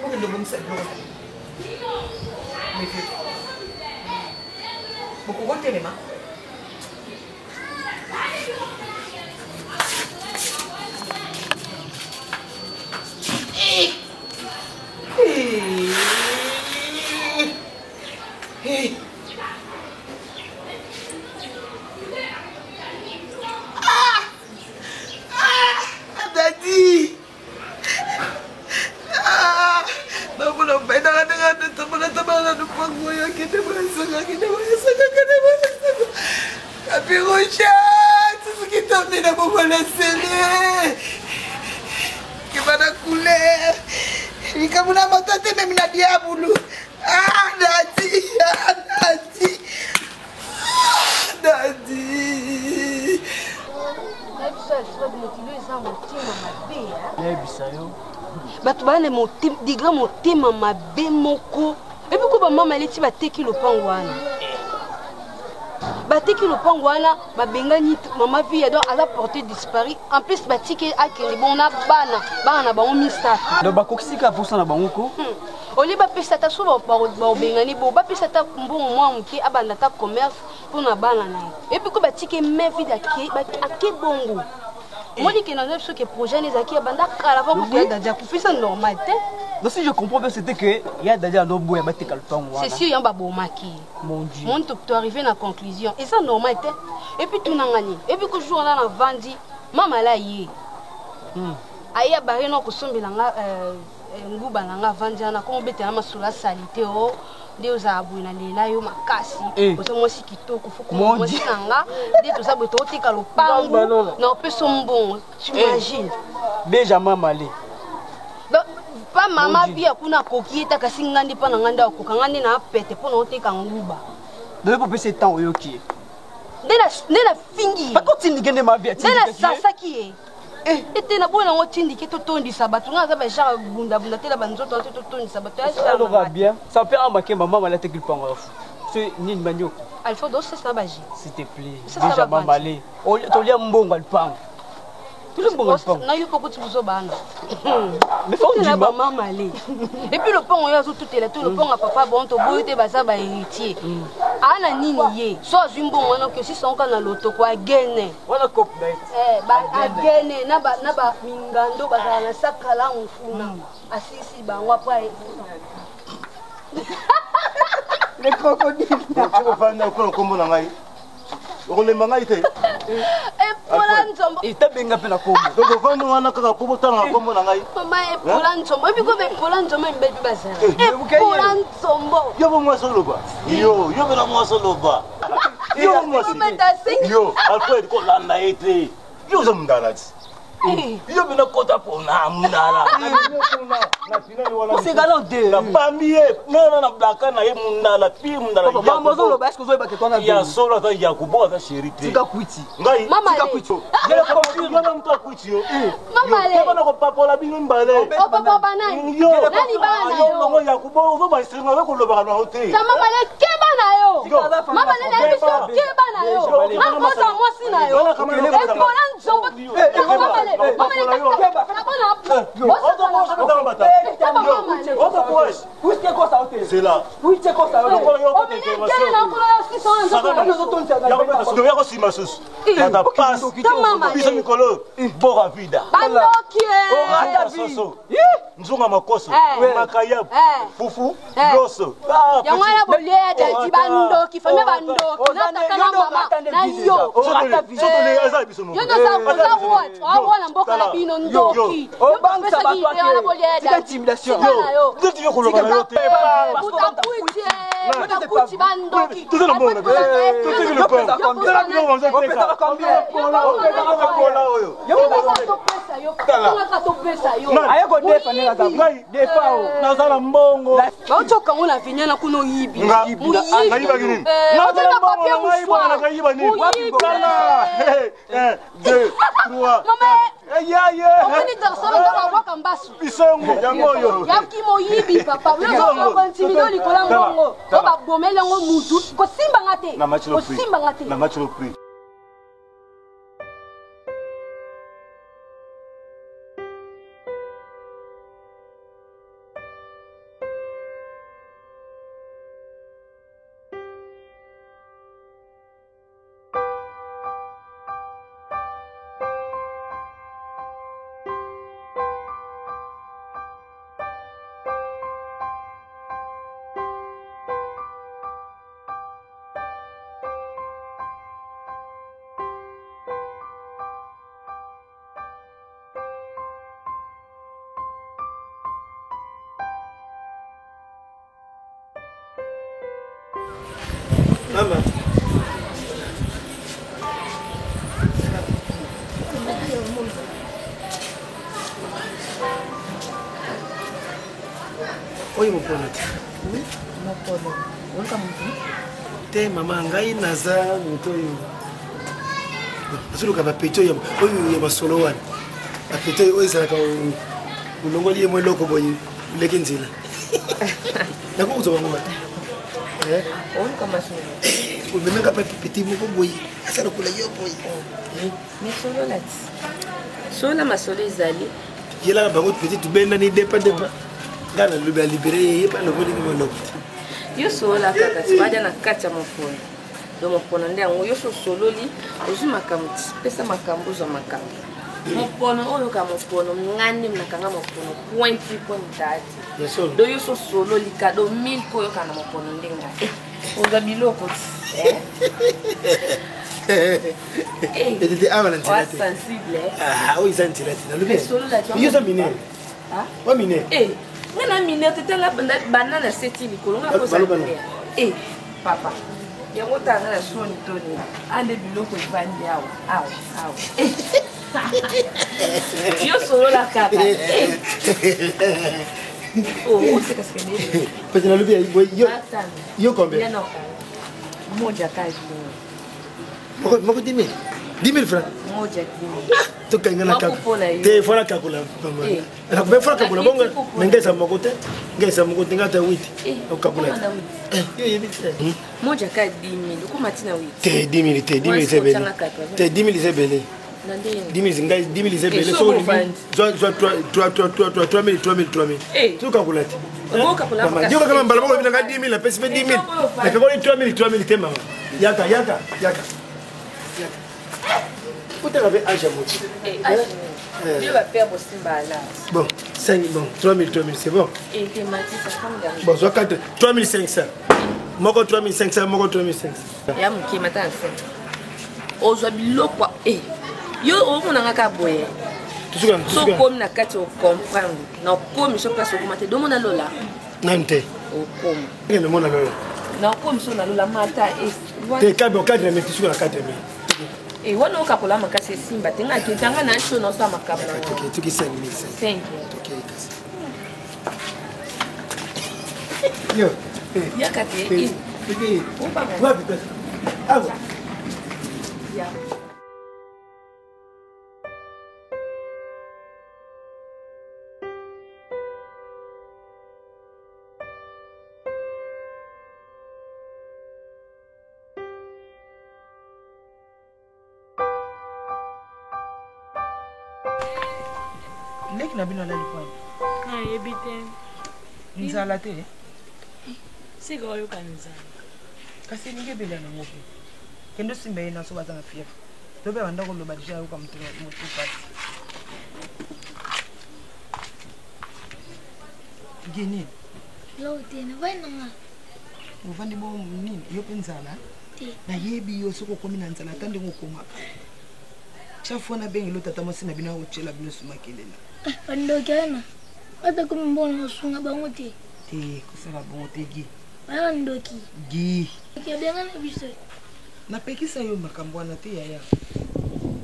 okende kobongisa biloko na bino bokokotelema Daddy! Nampula baita ka tabala no pagmoya kita bahasa. Tapi Rocha, kita tidak membalasnya. Gimana kule? Kamu nama tante memang dia bulu. Daddy. Bato bana digra motema mabe moko epi ko bamama leti bateki lopango wana babengani mama vie donc à la portée disparu en plus batiki akeli bona bana na bango misato donc bakokisika pour ça na bango ko oli bapesa ta so babengani bo bapesa ta mbongo mwa moke abanda ta commerce pour na bana na epi ko batiki me vie ake bongo moi dis que dans ce que projet les acquis abanda kala va pour Dadia pour faire ça normal té donc si je comprends bien c'était que il y a Dadia no boya batte kalton wana c'est sûr y a ba bomaki mon dieu mon docteur arrivé na conclusion et ça normal té et puis tout nangani et puis que jour là na vandi mama la yi aya bare no ko sombela nga nguba nga vandi na ko bete na masula salité o Deus abu na lela yo makasi oso mosi kitoko fuko mosi kanga de to sabo to tika lo pango na peso mbongo tu imagines Benjamin Malé pa mama bia kuna kokieta kasi ngandi pa na nganda okokangandi na pete po na otika nguba de po pese temps oyoki nena fingi ba kotindi gende ma bia nena sasa ki ete na bona ngotindi ke to tondisa batu nga za ba jara bunda tela banzoto to tondisa batu ça va bien ça peut embarquer maman mala te kilpango c'est ni banyo Alpha dos c'est ça baji s'il te plaît déjà Malé to lia mbongo alpango tout le monde na yo poko tsuzo bana mais faut dire maman Malé et puis le pont yo tout est là tout le pont à papa bon to boyete baza ba héritier ana nini ye so azimbo wana que si son kana loto kwa gene wala cop night ba agene na ba mingando bazala na sakala mfuna asisi bangwa pa les crocodiles tu vas faire quoi comme on a ngai on les mangai te et tabenga pena kombo donc vando wana kaka kubotanga kombo na ngai mama e polanzombo e biko be polanzombo mbe bazala e polanzombo yo bo mwaso loba yo bela mwaso loba yo mwaso yo alfred ko landa ete yo zo mndalati yo bena kota pona mndala c'est galant de la bambie non na blaka na ye mndala pi mndala ya mazo loba est-ce que zo ibake tona ya solo ta ya kuboa ta sherite tika kwiti ngai tika kwiti yele ko mwana mtu kwiti yo mama le ko na ko papola bino mbale o papa banani nani bana yo ngo ya kuboa zo ba singa ko loba na hotel mama le ke bana yo mama le na biso ke bana yo mama sa mosi na yo e polanzombo mama le C'est là. Nzunga makoso makaya fufu loso yango na boleda dibandoki fame bandoki na takana mama na yo yo no sa ko la what wala mboka na bino ndoki o bangsa ba kwa ke intimidation yo nditi yo koloba yo te utakuti bandoki nazala mbongo baocoka ngo na venia na kuno yibi moyibi papa intimido likola mbongo o babomeli yango mutu kosimbanga te kosimbanga te Mama. Oyo mopolo te. Mopolo. Wonka mutu. Te mama ngai naza moto oyo. Azuluka bapeto oyo ya masolo wana. Bapeto oyo ezalaka ulongoli yemwe loko boye leki nzela. Nakuzwa bango bata. Wonka masolo. Umenanga pa petit moko boye. Asa lokula yo boye. Mais solo lati. Solo masolo ezali. Yela bango petit benda ni depa. Ngana lube libéré pas le voler mon lot. Yo sola kaka sibaja na kacha mopona. Do mopona ndi yango yo solo li ozu makamti pesa makambo za makambo. Mopona oyo ka mopona ngani mnakanga mopona point tati. Yeso. Do yo solo li kado 1000 ko yo kana mopona ndenga. Oza biloko Était avant l'intérêt. Sensible. Ah oui, c'est intérêt. Solo la tu. Yo ça miné. Ah? Pas miné. Ngana minute tela banana seti likolo nga ko sa papa yango tanga na soni toni ande biloko ivandi aw yo solo la kaka oh c'est qu'est-ce que c'est parce que na lubi yo combien moja kaji moko 10 000 francs moja to kangana kaka te fora kakula mama na be fora kakula bonga ngesa mokote ngata 8 ukakula yo yebite moja ka 10,000 ukumatina 8 te 10,000 te 10,000 zebele te 10,000 zebele 10,000 ngai 10,000 zebele so ni 3,000 tu kakula ti mama yo kama mbala bongo binanga 10,000 pesa 10,000 na kakoli 3,000 te mama yaka Pourquoi tu avais âge à moitié? Je vais faire aussi là. Bon, 5, bon, 3,000, c'est bon. Et thématique, ça prend bon, soit 4, 3,500. Moko 3,500, moko 3,500. Ya muki matin. Ozwa biloko yo omonanga ka boye. So comme na kati o comprendre. Na comme so place o mate do mona lola. Nante. O comme. Ngene mona lola. Na comme so na lola mata te kabo 4 mais tu sur la 4 mais. Et wana okakola makasi simba tenga kitanga na ncho no sa makaba na okay tuki 5,000 okay yo yakate wapi awa ya Leki na bino alali kwani? nayebi te nzala te sika oyoka nzala kasi elingi ebela nango mpe kende osimba ye na so baza na fièvre to mpe banda koloba deja ayoka motu pasi geni lotena vai nanga ovandi bo nini yo mpe nzala nayebi yo soki okomi na nzala ata ndenge okomaka chaque fois nabengi lo tata mwasi na bino akotyela bino sumakelela bandoki ana ata komi mbona osunga bango te te kosala bongo te gi bana ndoki gi okebenga na biso napekisa yo makambo wana te yaya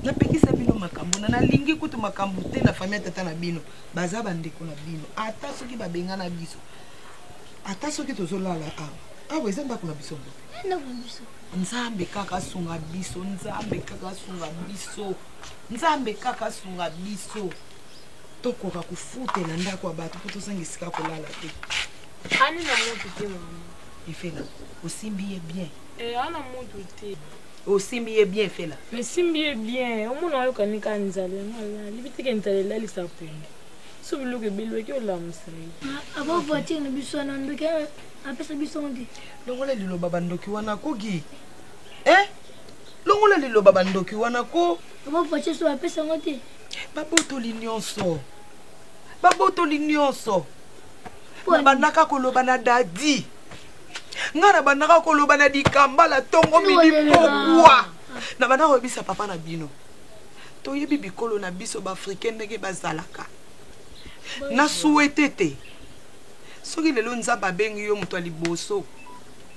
napekisa bino makambo na nalingi kutu makambo te na famille tata na bino baza bandeko na bino ata soki babenga na biso ata soki tozolala awa eza ndako na biso mbo nzambe kaka sunga biso nzambe kaka sunga biso nzambe kaka sunga biso tokoka kufutela ndako ya bato mpo tozanga esika kolala te ani na motu te mama efela osimbi ye bien ana motu te osimbi ye bien fela mesimbi ye bien omona oyokani ka nzala nalali bitike nzala elalisa penge so biloko ebelweki olamusa ye aba voiture na biso wana ndoki apesa biso te longola liloba bandoki wana kogi longola liloba bandoki wana ko aba voiture so apesa ngo te babotoli nyonso nabandaka koloba na dadi nga nabandaka koloba na dikambala tongo milipokwa nabandaka koyebisa papa na bino toyebi bikolo na biso baafrikain ndenge bazalaka na souhaite te soki lelo nzambe abengi yo moto ya liboso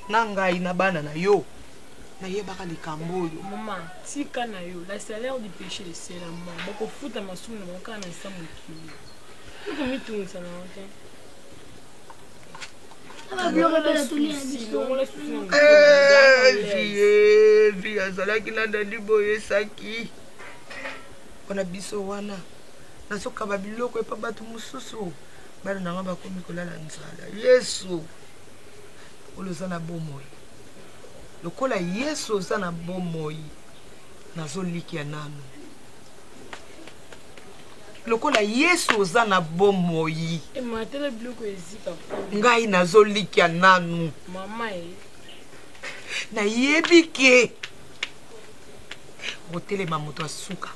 na ngai na bana na yo nayebaka likambo oyo mama tika na yo la salaire du péché de c'est la mort bakofuta masumu na bango kaka na nsa mokili okomitungisa nango te vi azalaki na dandi boyesaki mpona biso wana nazokaba biloko epa bato mosusu bana nanga bakomi kolala nzala yesu olo oza na bomoi lokola yesu oza na bomoi nazolikia nanu lokola yesu oza na bomoi ematela biloko ezika ngai nazolikia nanu mama nayebi ke otelema moto asuka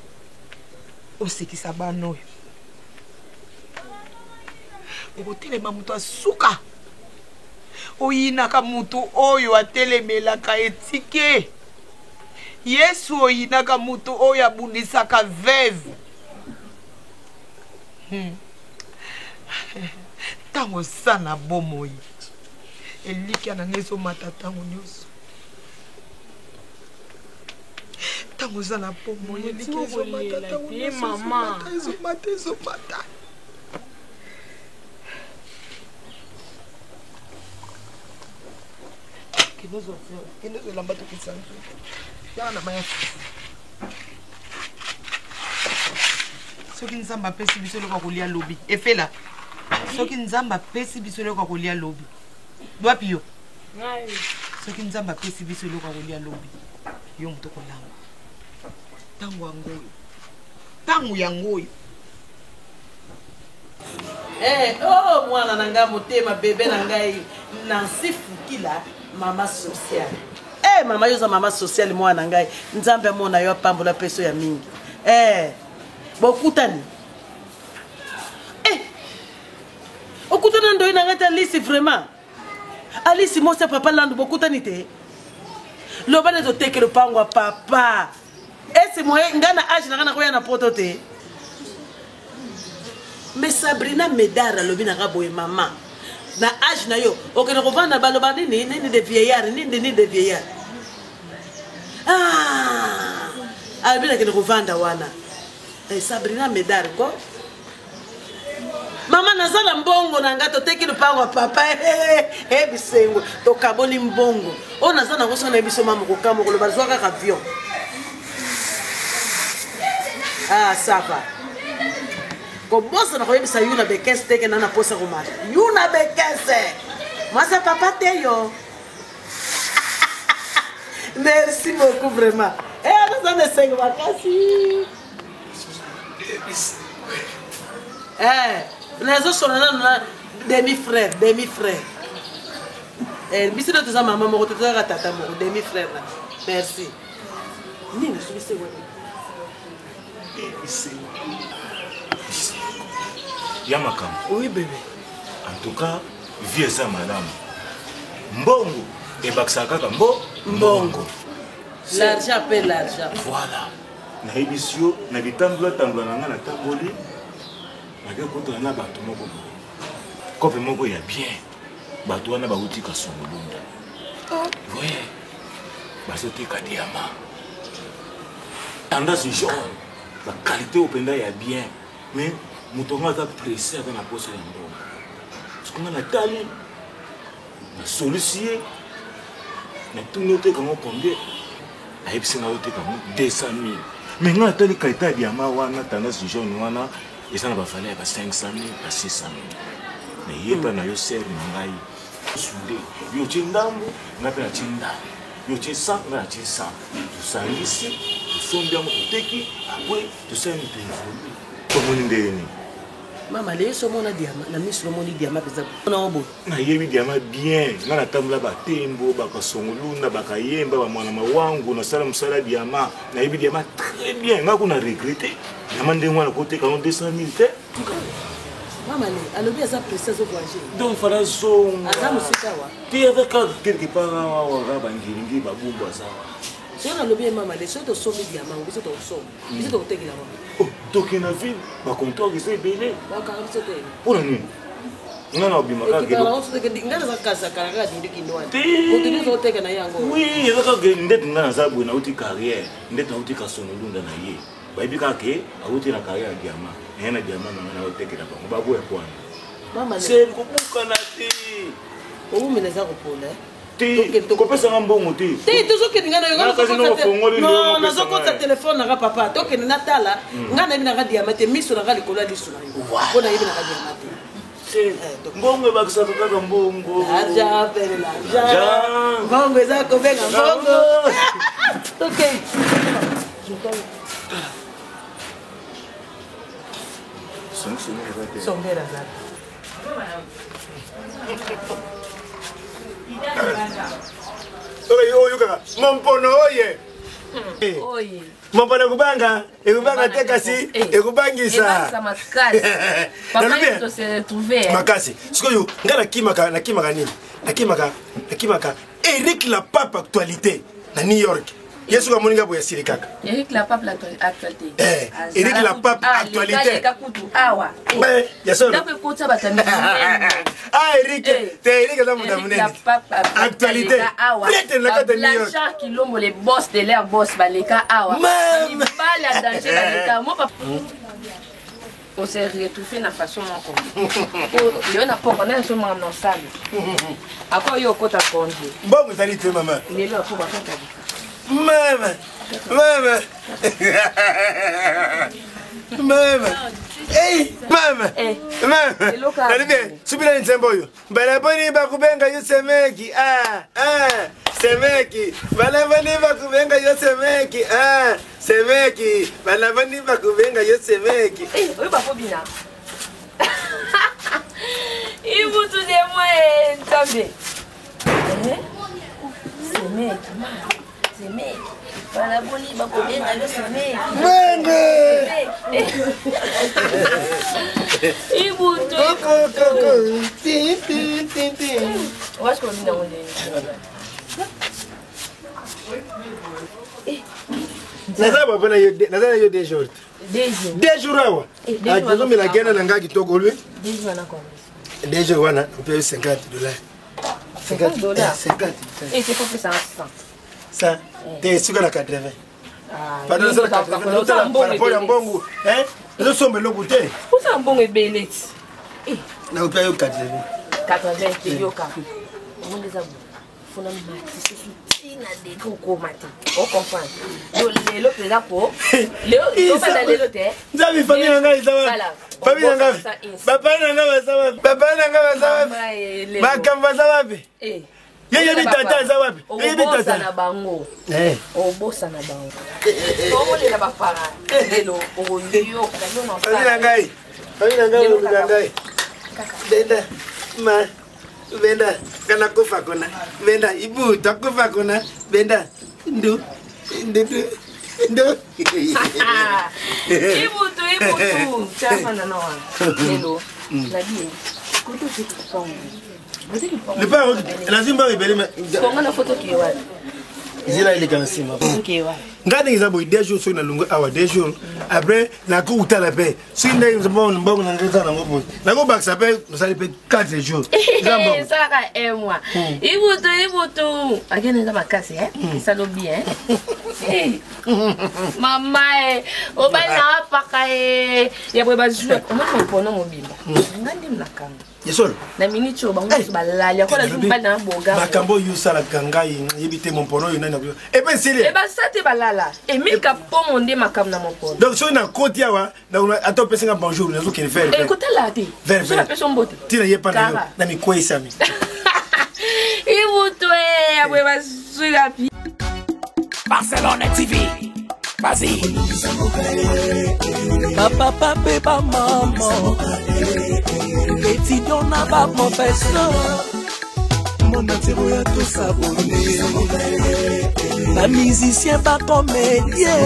osekisa bana oyo okotelema moto asuka oyinaka moto oyo atelemelaka etike yesu oyinaka moto oyo abundisaka veve ntango oza na bomoi elikya na nga ezomata ntango nyonso ntango oza na bomoi elikya ezomata ntango nyonso ezomata kinozo elamba tokisa nzu yaka na maya soki nzambe apesi biso eloko kolia lobi efela soki nzambe apesi biso eloko kolia lobi lwapi yo soki nzambe apesi biso eloko kolia lobi yo moto kolanga ntango yango oyo ntango yango oyo mwana na ngai motema bebe na ngai Nancy Fukila mama social mama yoza mama social mwana na ngai nzambe amona yo apambola peso ya mingi bokutani okutana ndo ina ngata Alice vraiment Alice mosa papa landu bokutani te lobane to tekelo pangwa papa ese moye ngana age na kana koya na poto te mais Sabrina Medara lobi na boye mama na age na yo okena kovanda baloba nini de vieillard nini de vieillard albina kena kovanda wana Sabrina Medara ko mama nazala mbongo na ngato teki lupango papa bisengo to kaboni mbongo o nazana koso na biso mama ko kamo ko lo bazwa ka avion ça va ko bosa na ko yebisa yuna bekese teke na posa ko mata yuna bekese masa papa te yo merci beaucoup vraiment nazana sengo bakasi nazosona nano na demi frère biso nde toza mama moko te tozaka tata moko demi frère na merci nini sobisewa ya makambo. Oui bébé. En tout cas, vie ça madame. Mbongo ebakisaka kaka mbongo. L'argent paie l'argent. Voilà. Na ebisio na bitambola tambola nanga na tamboli. Na ke kotona na bato moko. Kope moko ya bien. Bato wana ba utika songolunda. Oui. Basote ka diamant. Tendance jaune. La qualité au penda ya bien. Mais mutonga ta pressé dans la poche ya mbongo. Ce qu'on a la tali. Na solution. Na tout noté comment combien. Aïbsi na noté comme 200 000. Mais nga tali qualité ya diamant wana tendance jaune wana et ça na ba fallait ba 500 000 ba 600 000. Mais yeba na yo ser ngai. Soudé. Yo tindambo na pe na tindambo. Yo tsa na tsa. Ça ici. Sombia moteki après tu sais nous évoluer comme on ndeni mama les so mona diamant na miso mona diamant peza na obo na yebi diamant bien na na tambula ba tembo ba kasongolunda ba kayemba ba mwana mawangu na sala musala diamant na yebi diamant très bien ngako na regretter diamant ndengwa na côté quand 200 000 te mama le alobi asa princesse au voyager donc fala so asa musika wa ti avec quelque part wa ba ngiringi ba bumba ça. Si on a le bien maman, les choses de sommet diamant, vous êtes au sommet, vous êtes au tegla. Oh, donc il y a une ville, ma comptoir qui s'est belé. Pour nous. Non, non, bien, ma gueule. Oui, il y a une dette dans la boue, na outil carrière, une dette na outil kasonolunda na ye. Ba ibika ke, a outil la carrière diamant. Et un diamant na outil tegla ba. Ba boue point. Maman, c'est ko bukana te. O me les a repolé. Kopesa mbongo te. Te toujours que ngana yo non nazo kota téléphone na papa to ke na tala ngana bina ga diamant miso na ga likolo ya liso na yo bona yebina ga diamant c'est mbongo ba kusaka kaka mbongo arja pere la arja mbongo za ko benga mbongo OK sombera za Oyo kaka mompono oye. Oye. Mompono kubanga, ekubanga tekasi, ekubangisa. Ebangisa makasi. Papa yeto se retrouver. Makasi. Sikoyo ngala kimaka na kimaka nini? Na kimaka Eric la Pape actualité na New York. Yesu ka moninga boya siri kaka. Eric la Pape actualité. Eric la Pape actualité. Awa. Ouais, yaso. Tape kota batami. Eric, Eric la mutamune. Actualité. Prête la kata New York. Blanchard Kilombo les boss de l'air boss baleka awa. Il pas la danger baleka. Moi papa. On s'est retrouvé na façon encore. Il n'a pas connaît ce moment non sable. Encore yo kota congé. Bon, vous allez te maman. Il est là pour faire ta vie. Maman, hey, maman, maman, subira nsemboyo. Balaboni bakubenga yo semeki, semeki. Balaboni bakubenga yo semeki, semeki. Balaboni bakubenga yo semeki. Oyo bafobina. Ibu tu de moi tambe. Semeki. Semeki. Balaboni bakubenga yo semeki. Ibu tu. Wash ko mina wonde. Nazaba bana yo des jours. Des jours awa. Azo mila gena nanga kitoko lui. Des jours na kwa. Des jours wana on paye $50. $50. 50. Et c'est pas plus ça 100. Ça, t'es sûr à 80. Pardon, ça 80. Par rapport à Mbongo, hein? Nous sommes le goûter. Où ça Mbongo est belé? Na on paye 80. 80 kilo ka. On les a faut na mati. Na de ko mati. On comprend. Le président pour. Le pas dans le thé. Nzabi famille nanga isawa. Famille nanga. Papa nanga basawa. Papa nanga basawa. Makamba sawapi? Yeye bitata sawapi? Yeye bitata na bango. Obosa na bango. Tomo le ba para. Lelo oyo ka yo na. Famille nanga. Famille nanga. Benda, ma, benda, kana kufa kuna. Benda, ibu, takufa kuna. Benda, ndo. Ibu. Chapa na nawa. Hello. Nadi. Kuto kitu songo. Le pas, lazima ibelema. Songa na photo kiwa. Zila ile kana sima. Kiwa. Ngani ngizabu 2 jours so na lungu awa 2 jours. Après na ko utala pe. Si ndenge nzabona mbongo na ngeza na ngopo. Na ko baksa pe nosali pe 4 jours. Ça ka moi. Ibutu. Agene za makasi Ça lo bien. Mama obana paka ya bwe bazwe. Omo pono mobimba. Ngandi mnakanga. Yesol. Na minicho bango balala ko la zumba na boga. Makambo yusala kangai yebite mon pono yona. Et ben c'est e ba sate balala e mika pomo nde makam na mokono donc so na koti awa na ato pesinga bonjour na zo kene faire e kota la te so na peso mbote tira ye pana na mi kwesa mi e muto e abwe ba suga pi Barcelona TV vas-y papa papa maman étudiant na ba professeur mon atiro ya tout s'abonner la musicien pas comédien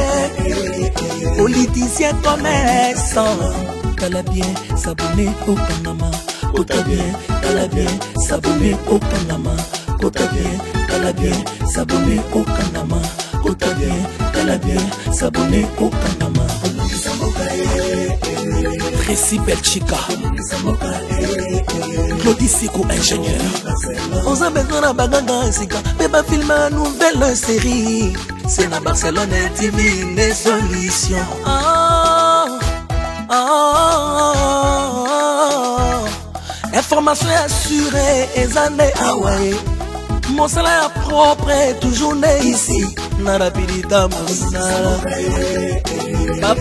politicien commerçant Kala bien s'abonner au Panama Kota bien Kala bien s'abonner au Panama Kota bien Kala bien s'abonner au Panama Kota bien Kala bien s'abonner au Panama Tracy Belchica Claudie Siko ingénieur on a besoin d'un bagage sika mais pas filmer une nouvelle série c'est na Barcelone TV les solutions information assurée et années away mon salaire propre est toujours né ici na rapidita mosala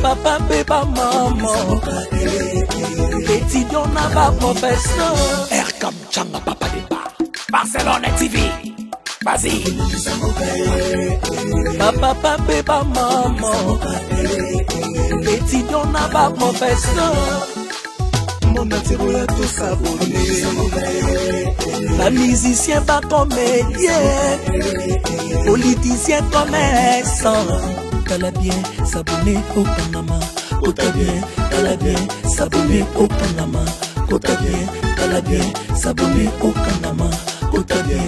papa maman étudiant na ba professeur Erkam Changa papa débat Barcelone TV vas-y papa maman étudiant na ba professeur mon atiro ya tout s'abonner la musicien pas comédien politicien commerçant Kala bien s'abonner au Panama Kota bien Kala bien s'abonner au Panama Kota bien Kala bien s'abonner au Panama Kota bien